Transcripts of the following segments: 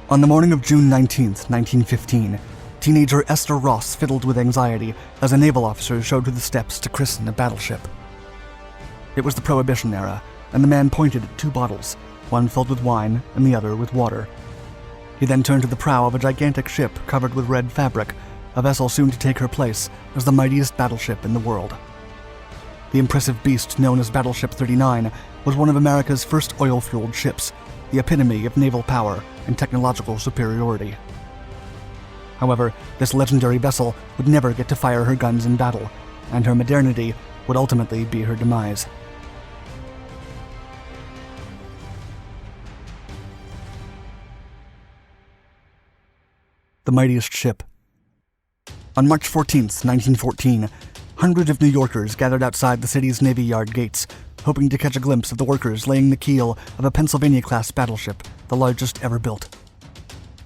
On the morning of June 19, 1915, teenager Esther Ross fiddled with anxiety as a naval officer showed her the steps to christen a battleship. It was the Prohibition era, and the man pointed at two bottles, one filled with wine and the other with water. He then turned to the prow of a gigantic ship covered with red fabric, a vessel soon to take her place as the mightiest battleship in the world. The impressive beast known as Battleship 39 was one of America's first oil-fueled ships, the epitome of naval power and technological superiority. However, this legendary vessel would never get to fire her guns in battle, and her modernity would ultimately be her demise. The mightiest ship. On March 14, 1914, hundreds of New Yorkers gathered outside the city's Navy Yard gates, hoping to catch a glimpse of the workers laying the keel of a Pennsylvania-class battleship, the largest ever built.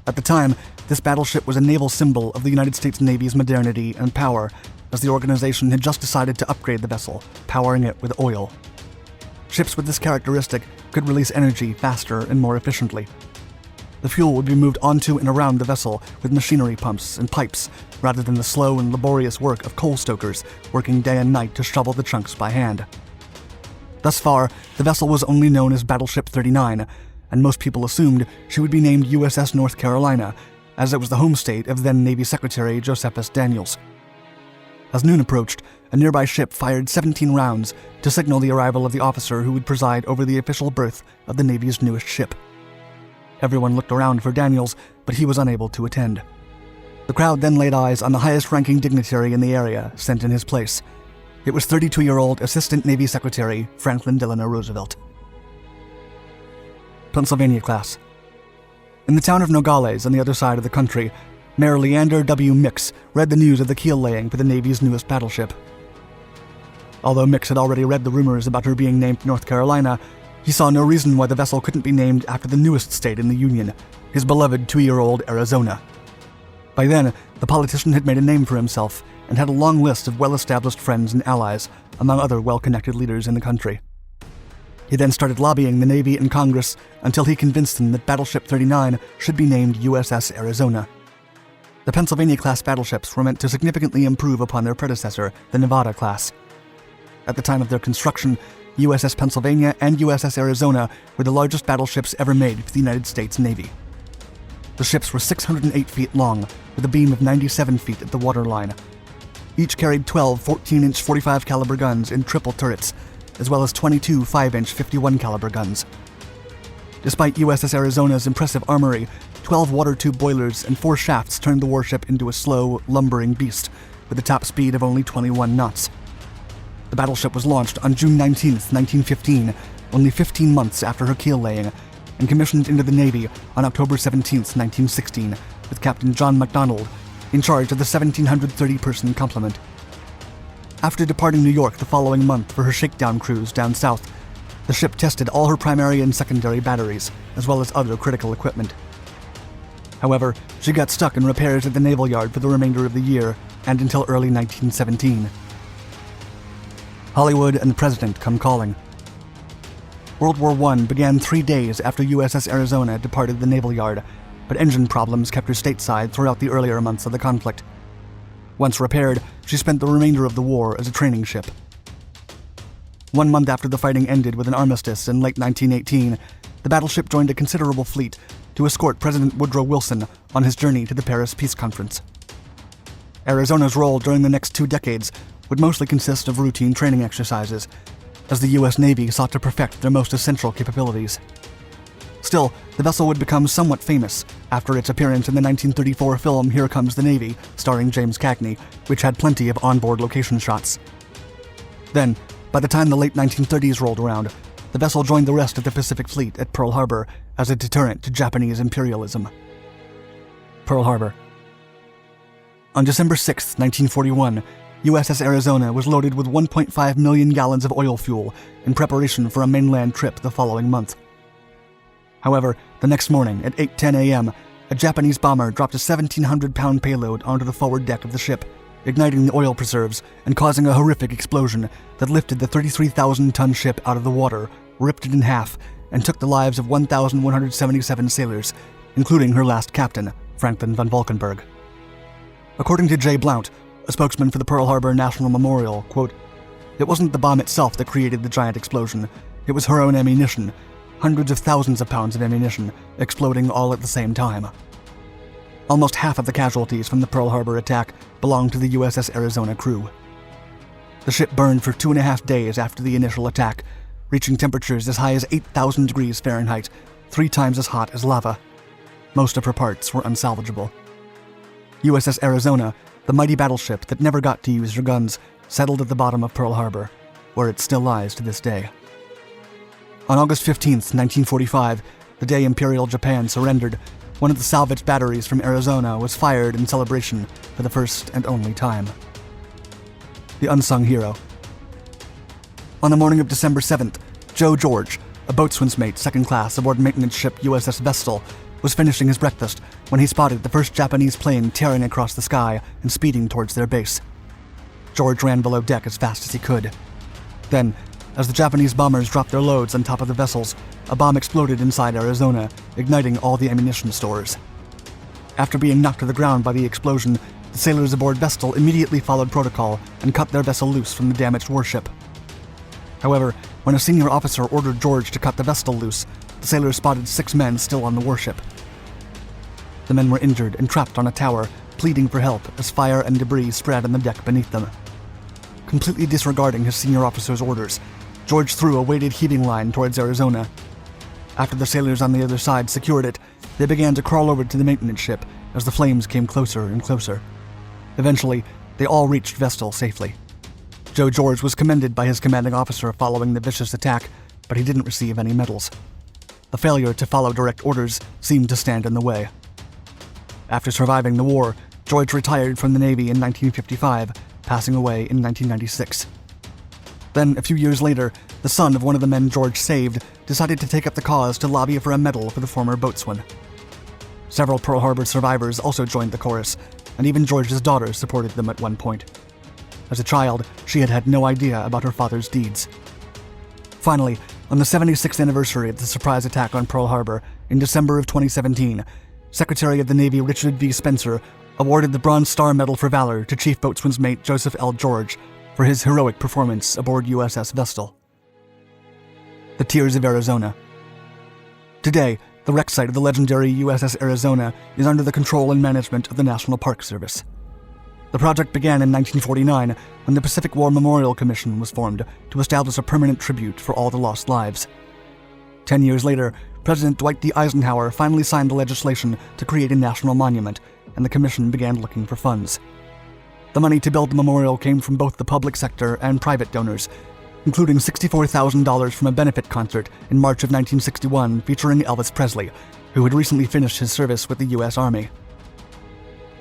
At the time, this battleship was a naval symbol of the United States Navy's modernity and power, as the organization had just decided to upgrade the vessel, powering it with oil. Ships with this characteristic could release energy faster and more efficiently. The fuel would be moved onto and around the vessel with machinery pumps and pipes, rather than the slow and laborious work of coal stokers working day and night to shovel the chunks by hand. Thus far, the vessel was only known as Battleship 39, and most people assumed she would be named USS North Carolina, as it was the home state of then Navy Secretary Josephus Daniels. As noon approached, a nearby ship fired 17 rounds to signal the arrival of the officer who would preside over the official birth of the Navy's newest ship. Everyone looked around for Daniels, but he was unable to attend. The crowd then laid eyes on the highest-ranking dignitary in the area, sent in his place. It was 32-year-old Assistant Navy Secretary Franklin Delano Roosevelt. Pennsylvania class. In the town of Nogales on the other side of the country, Mayor Leander W. Mix read the news of the keel laying for the Navy's newest battleship. Although Mix had already read the rumors about her being named North Carolina, he saw no reason why the vessel couldn't be named after the newest state in the Union, his beloved 2-year-old Arizona. By then, the politician had made a name for himself and had a long list of well-established friends and allies, among other well-connected leaders in the country. He then started lobbying the Navy and Congress until he convinced them that Battleship 39 should be named USS Arizona. The Pennsylvania-class battleships were meant to significantly improve upon their predecessor, the Nevada class. At the time of their construction, USS Pennsylvania and USS Arizona were the largest battleships ever made for the United States Navy. The ships were 608 feet long, with a beam of 97 feet at the waterline. Each carried 12 14-inch 45 caliber guns in triple turrets, as well as 22 5-inch 51 caliber guns. Despite USS Arizona's impressive armory, 12 water tube boilers and 4 shafts turned the warship into a slow, lumbering beast with a top speed of only 21 knots. The battleship was launched on June 19, 1915, only 15 months after her keel laying, and commissioned into the Navy on October 17, 1916, with Captain John MacDonald in charge of the 1,730-person complement. After departing New York the following month for her shakedown cruise down south, the ship tested all her primary and secondary batteries, as well as other critical equipment. However, she got stuck in repairs at the Naval Yard for the remainder of the year and until early 1917. Hollywood and the President come calling. World War I began 3 days after USS Arizona departed the Naval Yard, but engine problems kept her stateside throughout the earlier months of the conflict. Once repaired, she spent the remainder of the war as a training ship. 1 month after the fighting ended with an armistice in late 1918, the battleship joined a considerable fleet to escort President Woodrow Wilson on his journey to the Paris Peace Conference. Arizona's role during the next 2 decades would mostly consist of routine training exercises, as the U.S. Navy sought to perfect their most essential capabilities. Still, the vessel would become somewhat famous after its appearance in the 1934 film Here Comes the Navy, starring James Cagney, which had plenty of onboard location shots. Then, by the time the late 1930s rolled around, the vessel joined the rest of the Pacific Fleet at Pearl Harbor as a deterrent to Japanese imperialism. Pearl Harbor. On December 6, 1941, USS Arizona was loaded with 1.5 million gallons of oil fuel in preparation for a mainland trip the following month. However, the next morning at 8:10 a.m., a Japanese bomber dropped a 1,700-pound payload onto the forward deck of the ship, igniting the oil preserves and causing a horrific explosion that lifted the 33,000-ton ship out of the water, ripped it in half, and took the lives of 1,177 sailors, including her last captain, Franklin von Valkenburg. According to Jay Blount, a spokesman for the Pearl Harbor National Memorial, quote, "It wasn't the bomb itself that created the giant explosion. It was her own ammunition, hundreds of thousands of pounds of ammunition, exploding all at the same time." Almost half of the casualties from the Pearl Harbor attack belonged to the USS Arizona crew. The ship burned for 2.5 days after the initial attack, reaching temperatures as high as 8,000 degrees Fahrenheit, 3 times as hot as lava. Most of her parts were unsalvageable. USS Arizona, the mighty battleship that never got to use her guns, settled at the bottom of Pearl Harbor, where it still lies to this day. On August 15, 1945, the day Imperial Japan surrendered, one of the salvage batteries from Arizona was fired in celebration for the first and only time. The unsung hero. On the morning of December 7th, Joe George, a boatswain's mate second class aboard maintenance ship USS Vestal, was finishing his breakfast when he spotted the first Japanese plane tearing across the sky and speeding towards their base. George ran below deck as fast as he could. Then, as the Japanese bombers dropped their loads on top of the vessels, a bomb exploded inside Arizona, igniting all the ammunition stores. After being knocked to the ground by the explosion, the sailors aboard Vestal immediately followed protocol and cut their vessel loose from the damaged warship. However, when a senior officer ordered George to cut the Vestal loose, the sailors spotted 6 men still on the warship. The men were injured and trapped on a tower, pleading for help as fire and debris spread on the deck beneath them. Completely disregarding his senior officer's orders, George threw a weighted heaving line towards Arizona. After the sailors on the other side secured it, they began to crawl over to the maintenance ship as the flames came closer and closer. Eventually, they all reached Vestal safely. Joe George was commended by his commanding officer following the vicious attack, but he didn't receive any medals. The failure to follow direct orders seemed to stand in the way. After surviving the war, George retired from the Navy in 1955, passing away in 1996. Then, a few years later, the son of one of the men George saved decided to take up the cause to lobby for a medal for the former boatswain. Several Pearl Harbor survivors also joined the chorus, and even George's daughter supported them at one point. As a child, she had had no idea about her father's deeds. Finally, on the 76th anniversary of the surprise attack on Pearl Harbor in December of 2017, Secretary of the Navy Richard V. Spencer awarded the Bronze Star Medal for Valor to Chief Boatswain's Mate Joseph L. George for his heroic performance aboard USS Vestal. The Tears of Arizona. Today, the wreck site of the legendary USS Arizona is under the control and management of the National Park Service. The project began in 1949 when the Pacific War Memorial Commission was formed to establish a permanent tribute for all the lost lives. 10 years later, President Dwight D. Eisenhower finally signed the legislation to create a national monument, and the commission began looking for funds. The money to build the memorial came from both the public sector and private donors, including $64,000 from a benefit concert in March of 1961 featuring Elvis Presley, who had recently finished his service with the U.S. Army.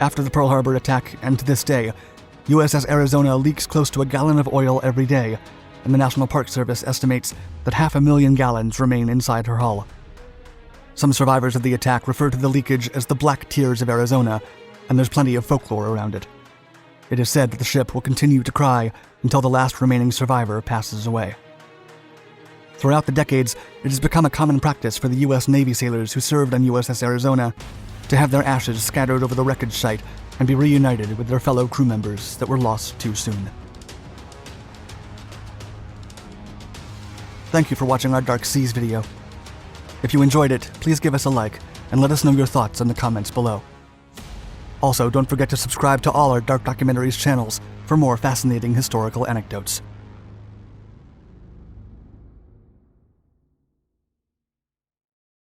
After the Pearl Harbor attack, and to this day, USS Arizona leaks close to a gallon of oil every day, and the National Park Service estimates that 500,000 gallons remain inside her hull. Some survivors of the attack refer to the leakage as the Black Tears of Arizona, and there's plenty of folklore around it. It is said that the ship will continue to cry until the last remaining survivor passes away. Throughout the decades, it has become a common practice for the U.S. Navy sailors who served on USS Arizona to have their ashes scattered over the wreckage site and be reunited with their fellow crew members that were lost too soon. Thank you for watching our Dark Seas video. If you enjoyed it, please give us a like and let us know your thoughts in the comments below. Also, don't forget to subscribe to all our Dark Documentaries channels for more fascinating historical anecdotes.